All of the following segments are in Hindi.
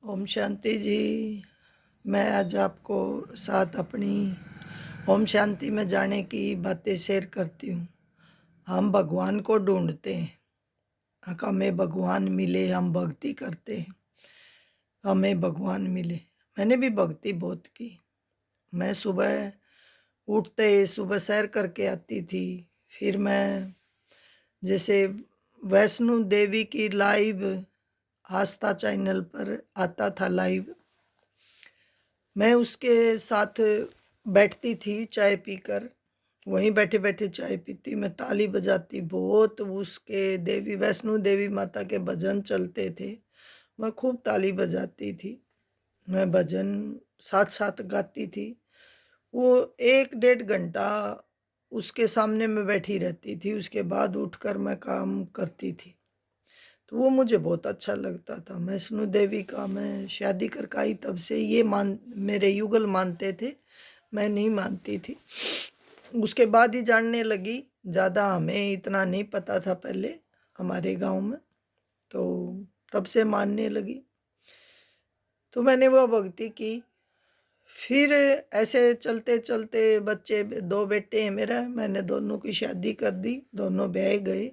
ओम शांति जी। मैं आज आपको साथ अपनी ओम शांति में जाने की बातें शेयर करती हूँ। हम भगवान को ढूंढते हैं, हमें भगवान मिले, हम भक्ति करते हैं, हमें भगवान मिले। मैंने भी भक्ति बहुत की। मैं सुबह उठते सुबह सैर करके आती थी। फिर मैं जैसे वैष्णो देवी की लाइव आस्था चैनल पर आता था लाइव, मैं उसके साथ बैठती थी चाय पीकर। वहीं बैठे बैठे चाय पीती, मैं ताली बजाती बहुत। उसके देवी वैष्णो देवी माता के भजन चलते थे, मैं खूब ताली बजाती थी। मैं भजन साथ साथ गाती थी। वो 1 डेढ़ घंटा उसके सामने में बैठी रहती थी। उसके बाद उठकर मैं काम करती थी। तो वो मुझे बहुत अच्छा लगता था। वैष्णो देवी का मैं शादी करके आई तब से ये मेरे युगल मानते थे, मैं नहीं मानती थी। उसके बाद ही जानने लगी, ज़्यादा हमें इतना नहीं पता था पहले हमारे गांव में, तो तब से मानने लगी। तो मैंने वो भक्ति की। फिर ऐसे चलते चलते बच्चे, 2 बेटे हैं मेरा, मैंने दोनों की शादी कर दी, दोनों ब्याह गए।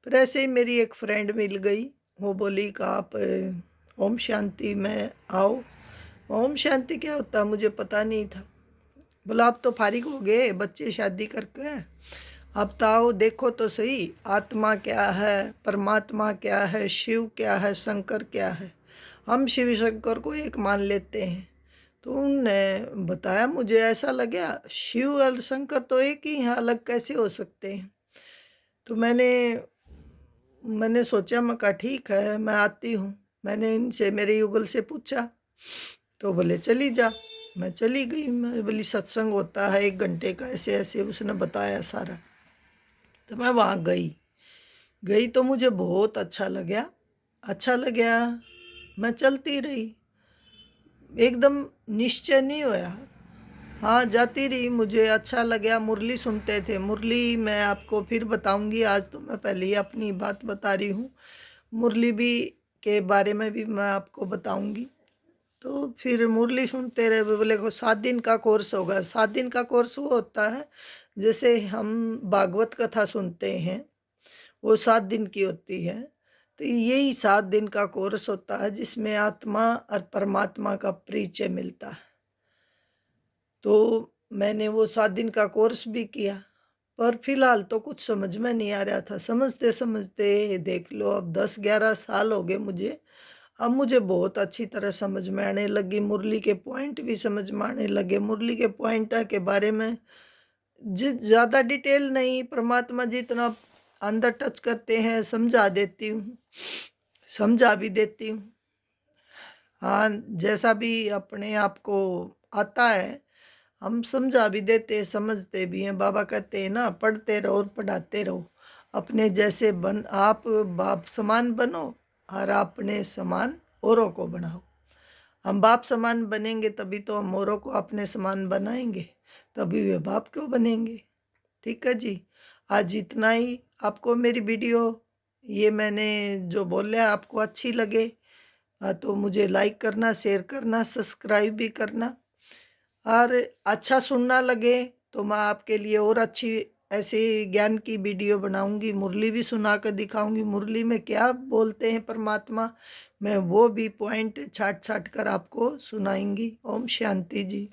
फिर ऐसे ही मेरी एक फ्रेंड मिल गई। वो बोली कि आप ओम शांति में आओ। ओम शांति क्या होता है मुझे पता नहीं था। बोला आप तो फारिग हो गए बच्चे शादी करके, अब तो आओ देखो तो सही, आत्मा क्या है, परमात्मा क्या है, शिव क्या है, शंकर क्या है। हम शिव शंकर को एक मान लेते हैं। तो उनने बताया, मुझे ऐसा लगा शिव और शंकर तो एक ही हैं, अलग कैसे हो सकते हैं। तो मैंने सोचा, मैं कहा ठीक है मैं आती हूँ। मैंने इनसे, मेरे युगल से पूछा, तो बोले चली जा। मैं चली गई। मैं बोली सत्संग होता है 1 घंटे का, ऐसे ऐसे उसने बताया सारा। तो मैं वहाँ गई तो मुझे बहुत अच्छा लगा। मैं चलती रही, एकदम निश्चय नहीं होया। हाँ जाती रही, मुझे अच्छा लगा। मुरली सुनते थे, मुरली मैं आपको फिर बताऊंगी, आज तो मैं पहले ही अपनी बात बता रही हूँ। मुरली भी के बारे में भी मैं आपको बताऊंगी। तो फिर मुरली सुनते रहे। बोले को 7 दिन का कोर्स होगा। 7 दिन का कोर्स वो होता है जैसे हम भागवत कथा सुनते हैं, वो 7 दिन की होती है। तो यही 7 दिन का कोर्स होता है जिसमें आत्मा और परमात्मा का परिचय मिलता है। तो मैंने वो 7 दिन का कोर्स भी किया, पर फिलहाल तो कुछ समझ में नहीं आ रहा था। समझते समझते देख लो अब 10-11 साल हो गए मुझे। अब मुझे बहुत अच्छी तरह समझ में आने लगी, मुरली के पॉइंट भी समझ में आने लगे। मुरली के पॉइंट के बारे में ज़्यादा डिटेल नहीं, परमात्मा जितना अंदर टच करते हैं समझा देती हूँ, समझा भी देती हूँ। हाँ जैसा भी अपने आप को आता है हम समझा भी देते हैं, समझते भी हैं। बाबा कहते हैं ना, पढ़ते रहो और पढ़ाते रहो। अपने जैसे आप बाप समान बनो और अपने समान औरों को बनाओ। हम बाप समान बनेंगे तभी तो हम औरों को अपने समान बनाएंगे, तभी वे बाप क्यों बनेंगे। ठीक है जी, आज इतना ही। आपको मेरी वीडियो ये मैंने जो बोला आपको अच्छी लगे तो मुझे लाइक करना, शेयर करना, सब्सक्राइब भी करना। और अच्छा सुनना लगे तो मैं आपके लिए और अच्छी ऐसे ज्ञान की वीडियो बनाऊंगी। मुरली भी सुना कर दिखाऊंगी, मुरली में क्या बोलते हैं परमात्मा, मैं वो भी पॉइंट छाट छाट कर आपको सुनाएंगी। ओम शांति जी।